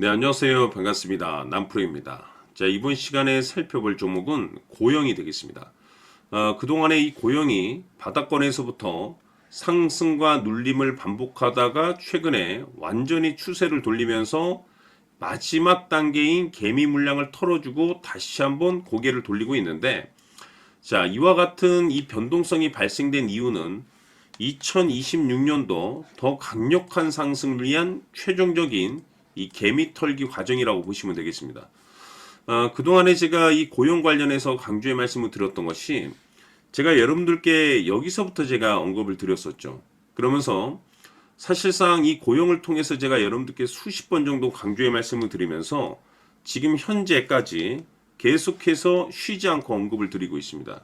네, 안녕하세요. 반갑습니다. 남프로입니다. 자, 이번 시간에 살펴볼 종목은 고영이 되겠습니다. 그동안에 이 고영이 바닥권에서부터 상승과 눌림을 반복하다가 최근에 완전히 추세를 돌리면서 마지막 단계인 개미 물량을 털어주고 다시 한번 고개를 돌리고 있는데, 자, 이와 같은 이 변동성이 발생된 이유는 2026년도 더 강력한 상승을 위한 최종적인 이 개미 털기 과정이라고 보시면 되겠습니다. 그동안에 제가 이 고용 관련해서 강조의 말씀을 드렸던 것이, 제가 여러분들께 여기서부터 제가 언급을 드렸었죠. 그러면서 사실상 이 고용을 통해서 제가 여러분들께 수십 번 정도 강조의 말씀을 드리면서 지금 현재까지 계속해서 쉬지 않고 언급을 드리고 있습니다.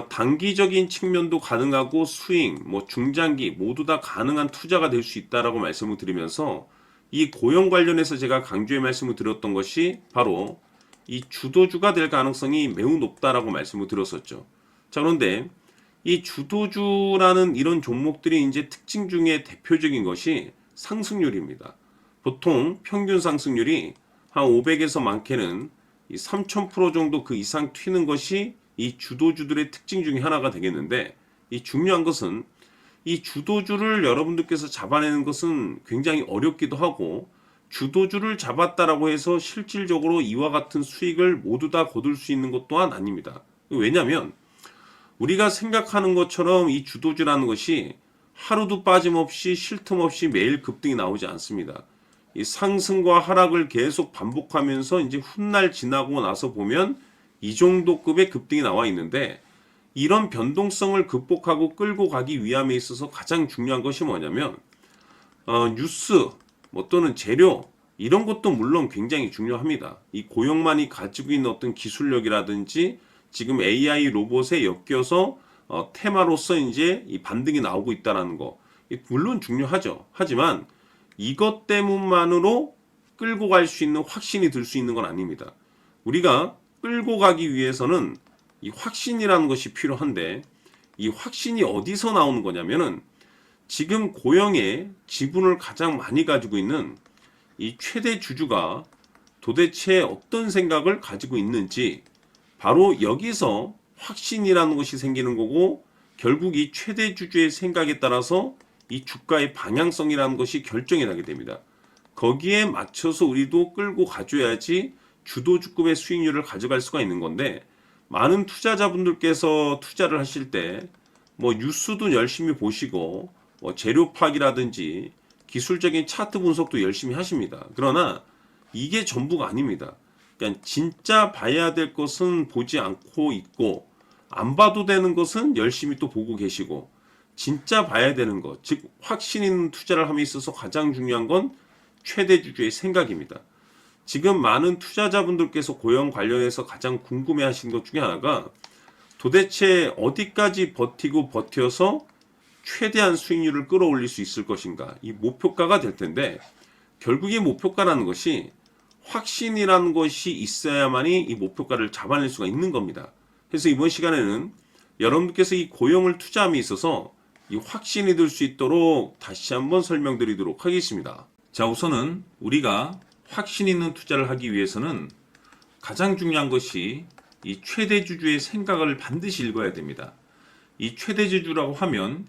단기적인 측면도 가능하고 스윙, 중장기 모두 다 가능한 투자가 될 수 있다라고 말씀을 드리면서 이 고용 관련해서 제가 강조의 말씀을 드렸던 것이 바로 이 주도주가 될 가능성이 매우 높다라고 말씀을 드렸었죠. 자, 그런데 이 주도주라는 이런 종목들이 이제 특징 중에 대표적인 것이 상승률입니다. 보통 평균 상승률이 한 500에서 많게는 이 3000% 정도 그 이상 튀는 것이 이 주도주들의 특징 중에 하나가 되겠는데, 이 중요한 것은 이 주도주를 여러분들께서 잡아내는 것은 굉장히 어렵기도 하고, 주도주를 잡았다라고 해서 실질적으로 이와 같은 수익을 모두 다 거둘 수 있는 것 또한 아닙니다. 왜냐하면 우리가 생각하는 것처럼 이 주도주라는 것이 하루도 빠짐없이 쉴 틈 없이 매일 급등이 나오지 않습니다. 이 상승과 하락을 계속 반복하면서 이제 훗날 지나고 나서 보면 이 정도 급의 급등이 나와 있는데, 이런 변동성을 극복하고 끌고 가기 위함에 있어서 가장 중요한 것이 뭐냐면 뉴스 또는 재료, 이런 것도 물론 굉장히 중요합니다. 이 고용만이 가지고 있는 어떤 기술력이라든지 지금 AI 로봇에 엮여서 테마로서 이제 이 반등이 나오고 있다는 거, 물론 중요하죠. 하지만 이것 때문만으로 끌고 갈 수 있는 확신이 들 수 있는 건 아닙니다. 우리가 끌고 가기 위해서는 이 확신이라는 것이 필요한데, 이 확신이 어디서 나오는 거냐면은 지금 고영의 지분을 가장 많이 가지고 있는 이 최대 주주가 도대체 어떤 생각을 가지고 있는지, 바로 여기서 확신이라는 것이 생기는 거고, 결국 이 최대 주주의 생각에 따라서 이 주가의 방향성이라는 것이 결정이 나게 됩니다. 거기에 맞춰서 우리도 끌고 가줘야지 주도주급의 수익률을 가져갈 수가 있는 건데, 많은 투자자분들께서 투자를 하실 때 뉴스도 열심히 보시고 재료 파악이라든지 기술적인 차트 분석도 열심히 하십니다. 그러나 이게 전부가 아닙니다. 그러니까 진짜 봐야 될 것은 보지 않고 있고, 안 봐도 되는 것은 열심히 또 보고 계시고, 진짜 봐야 되는 것, 즉 확신 있는 투자를 함에 있어서 가장 중요한 건 최대 주주의 생각입니다. 지금 많은 투자자분들께서 고용 관련해서 가장 궁금해하시는 것 중에 하나가, 도대체 어디까지 버티고 버텨서 최대한 수익률을 끌어올릴 수 있을 것인가, 이 목표가가 될 텐데, 결국 이 목표가라는 것이 확신이라는 것이 있어야만이 이 목표가를 잡아낼 수가 있는 겁니다. 그래서 이번 시간에는 여러분들께서 이 고용을 투자함에 있어서 이 확신이 들 수 있도록 다시 한번 설명드리도록 하겠습니다. 자, 우선은 우리가 확신 있는 투자를 하기 위해서는 가장 중요한 것이 이 최대 주주의 생각을 반드시 읽어야 됩니다. 이 최대 주주라고 하면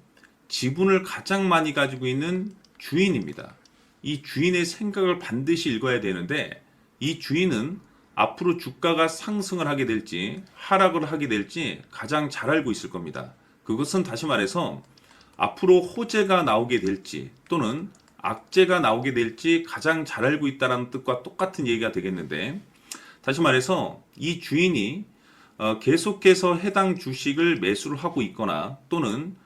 지분을 가장 많이 가지고 있는 주인입니다. 이 주인의 생각을 반드시 읽어야 되는데, 이 주인은 앞으로 주가가 상승을 하게 될지 하락을 하게 될지 가장 잘 알고 있을 겁니다. 그것은 다시 말해서 앞으로 호재가 나오게 될지 또는 악재가 나오게 될지 가장 잘 알고 있다는 뜻과 똑같은 얘기가 되겠는데, 다시 말해서 이 주인이 계속해서 해당 주식을 매수를 하고 있거나 또는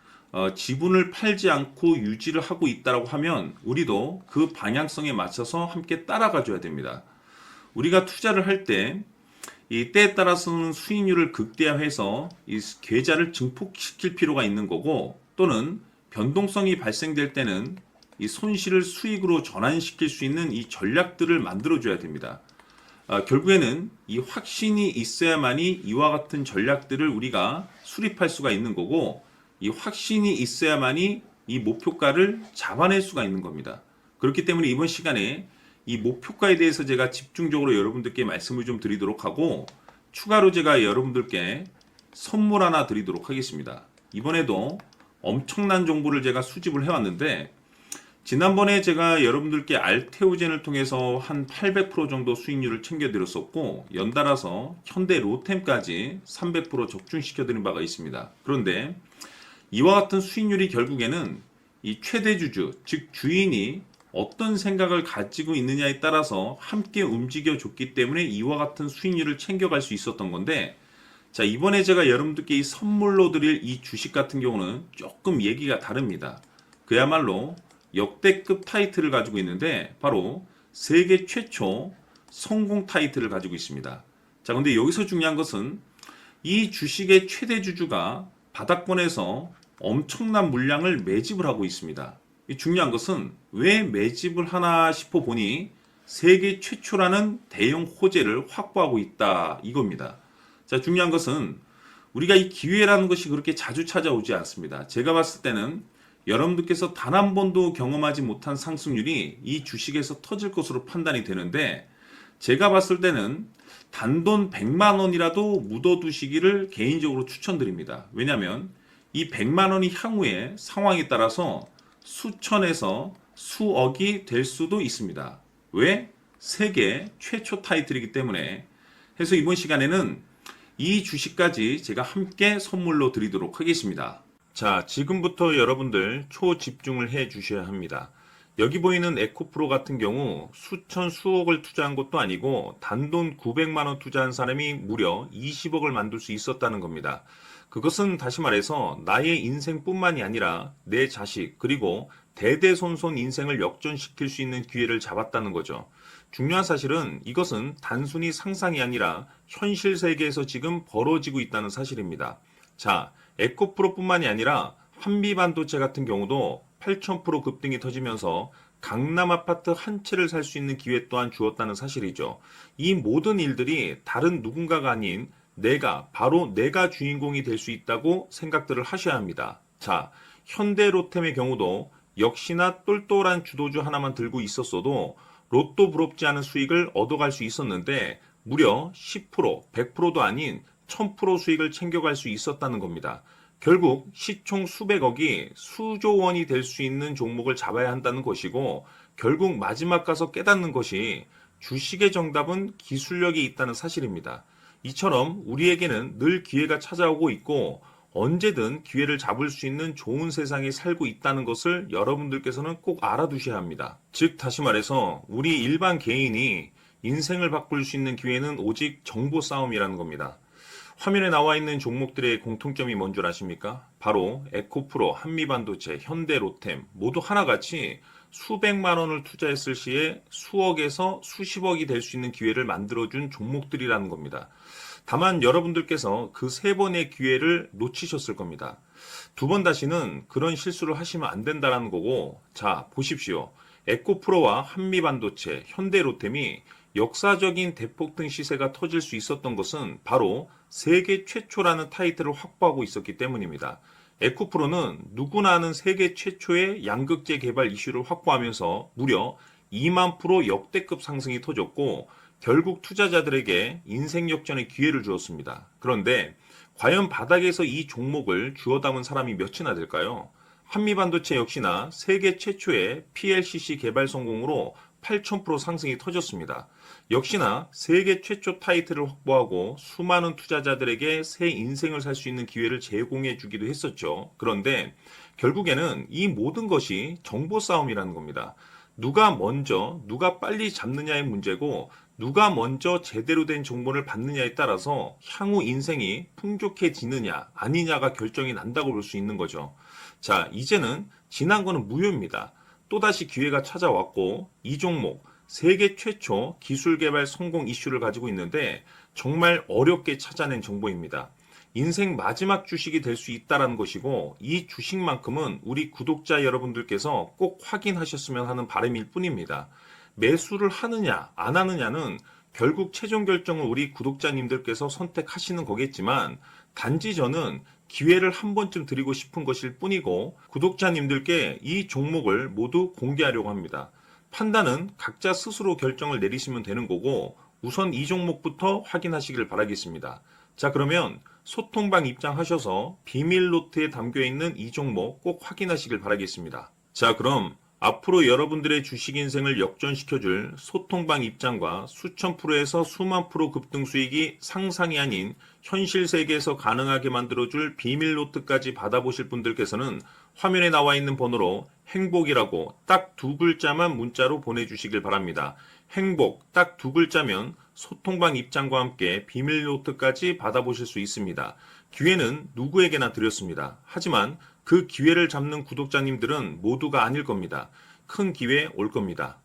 지분을 팔지 않고 유지를 하고 있다고 하면 우리도 그 방향성에 맞춰서 함께 따라가 줘야 됩니다. 우리가 투자를 할 때 이 때에 따라서는 수익률을 극대화해서 이 계좌를 증폭시킬 필요가 있는 거고, 또는 변동성이 발생될 때는 이 손실을 수익으로 전환시킬 수 있는 이 전략들을 만들어줘야 됩니다. 결국에는 이 확신이 있어야만이 이와 같은 전략들을 우리가 수립할 수가 있는 거고, 이 확신이 있어야만이 이 목표가를 잡아낼 수가 있는 겁니다. 그렇기 때문에 이번 시간에 이 목표가에 대해서 제가 집중적으로 여러분들께 말씀을 좀 드리도록 하고, 추가로 제가 여러분들께 선물 하나 드리도록 하겠습니다. 이번에도 엄청난 정보를 제가 수집을 해왔는데, 지난번에 제가 여러분들께 알테오젠을 통해서 한 800% 정도 수익률을 챙겨드렸었고, 연달아서 현대 로템까지 300% 적중시켜드린 바가 있습니다. 그런데 이와 같은 수익률이 결국에는 이 최대주주, 즉 주인이 어떤 생각을 가지고 있느냐에 따라서 함께 움직여 줬기 때문에 이와 같은 수익률을 챙겨갈 수 있었던 건데, 자, 이번에 제가 여러분들께 이 선물로 드릴 이 주식 같은 경우는 조금 얘기가 다릅니다. 그야말로 역대급 타이틀을 가지고 있는데, 바로 세계 최초 성공 타이틀을 가지고 있습니다. 자, 근데 여기서 중요한 것은 이 주식의 최대주주가 바닥권에서 엄청난 물량을 매집을 하고 있습니다. 이 중요한 것은 왜 매집을 하나 싶어 보니 세계 최초라는 대형 호재를 확보하고 있다, 이겁니다. 자, 중요한 것은 우리가 이 기회라는 것이 그렇게 자주 찾아오지 않습니다. 제가 봤을 때는 여러분들께서 단 한 번도 경험하지 못한 상승률이 이 주식에서 터질 것으로 판단이 되는데, 제가 봤을 때는 단돈 100만 원이라도 묻어두시기를 개인적으로 추천드립니다. 왜냐하면 이 100만 원이 향후에 상황에 따라서 수천에서 수억이 될 수도 있습니다. 왜? 세계 최초 타이틀이기 때문에. 해서 이번 시간에는 이 주식까지 제가 함께 선물로 드리도록 하겠습니다. 자, 지금부터 여러분들 초집중을 해 주셔야 합니다. 여기 보이는 에코프로 같은 경우 수천 수억을 투자한 것도 아니고 단돈 900만 원 투자한 사람이 무려 20억을 만들 수 있었다는 겁니다. 그것은 다시 말해서 나의 인생뿐만이 아니라 내 자식 그리고 대대손손 인생을 역전시킬 수 있는 기회를 잡았다는 거죠. 중요한 사실은 이것은 단순히 상상이 아니라 현실 세계에서 지금 벌어지고 있다는 사실입니다. 자, 에코프로뿐만이 아니라 한미반도체 같은 경우도 8,000% 급등이 터지면서 강남 아파트 한 채를 살 수 있는 기회 또한 주었다는 사실이죠. 이 모든 일들이 다른 누군가가 아닌 바로 내가 주인공이 될 수 있다고 생각들을 하셔야 합니다. 자, 현대로템의 경우도 역시나 똘똘한 주도주 하나만 들고 있었어도 로또 부럽지 않은 수익을 얻어갈 수 있었는데 무려 10%, 100%도 아닌 1000% 수익을 챙겨갈 수 있었다는 겁니다. 결국 시총 수백억이 수조 원이 될 수 있는 종목을 잡아야 한다는 것이고, 결국 마지막 가서 깨닫는 것이 주식의 정답은 기술력이 있다는 사실입니다. 이처럼 우리에게는 늘 기회가 찾아오고 있고 언제든 기회를 잡을 수 있는 좋은 세상에 살고 있다는 것을 여러분들께서는 꼭 알아두셔야 합니다. 즉 다시 말해서 우리 일반 개인이 인생을 바꿀 수 있는 기회는 오직 정보 싸움이라는 겁니다. 화면에 나와 있는 종목들의 공통점이 뭔 줄 아십니까? 바로 에코프로, 한미반도체, 현대로템 모두 하나같이 수백만 원을 투자했을 시에 수억에서 수십억이 될 수 있는 기회를 만들어준 종목들이라는 겁니다. 다만 여러분들께서 그 세 번의 기회를 놓치셨을 겁니다. 두 번 다시는 그런 실수를 하시면 안 된다는 거고, 자 보십시오. 에코프로와 한미반도체, 현대로템이 역사적인 대폭등 시세가 터질 수 있었던 것은 바로 세계 최초라는 타이틀을 확보하고 있었기 때문입니다. 에코프로는 누구나 아는 세계 최초의 양극재 개발 이슈를 확보하면서 무려 2만 프로 역대급 상승이 터졌고 결국 투자자들에게 인생 역전의 기회를 주었습니다. 그런데 과연 바닥에서 이 종목을 주워 담은 사람이 몇이나 될까요? 한미반도체 역시나 세계 최초의 PLCC 개발 성공으로 8,000% 상승이 터졌습니다. 역시나 세계 최초 타이틀을 확보하고 수많은 투자자들에게 새 인생을 살 수 있는 기회를 제공해 주기도 했었죠. 그런데 결국에는 이 모든 것이 정보 싸움이라는 겁니다. 누가 먼저, 누가 빨리 잡느냐의 문제고 누가 먼저 제대로 된 정보를 받느냐에 따라서 향후 인생이 풍족해지느냐 아니냐가 결정이 난다고 볼 수 있는 거죠. 자, 이제는 지난 거는 무효입니다. 또다시 기회가 찾아왔고 이 종목 세계 최초 기술 개발 성공 이슈를 가지고 있는데 정말 어렵게 찾아낸 정보입니다. 인생 마지막 주식이 될 수 있다는 것이고 이 주식만큼은 우리 구독자 여러분들께서 꼭 확인하셨으면 하는 바람일 뿐입니다. 매수를 하느냐 안 하느냐는 결국 최종 결정을 우리 구독자님들께서 선택하시는 거겠지만 단지 저는 기회를 한 번쯤 드리고 싶은 것일 뿐이고 구독자님들께 이 종목을 모두 공개하려고 합니다. 판단은 각자 스스로 결정을 내리시면 되는 거고 우선 이 종목부터 확인하시길 바라겠습니다. 자, 그러면 소통방 입장하셔서 비밀 노트에 담겨 있는 이 종목 꼭 확인하시길 바라겠습니다. 자, 그럼 앞으로 여러분들의 주식 인생을 역전시켜줄 소통방 입장과 수천 프로에서 수만 프로 급등 수익이 상상이 아닌 현실 세계에서 가능하게 만들어줄 비밀 노트까지 받아보실 분들께서는 화면에 나와 있는 번호로 행복이라고 딱 두 글자만 문자로 보내주시길 바랍니다. 행복 딱 두 글자면 소통방 입장과 함께 비밀 노트까지 받아보실 수 있습니다. 기회는 누구에게나 드렸습니다. 하지만 그 기회를 잡는 구독자님들은 모두가 아닐 겁니다. 큰 기회 올 겁니다.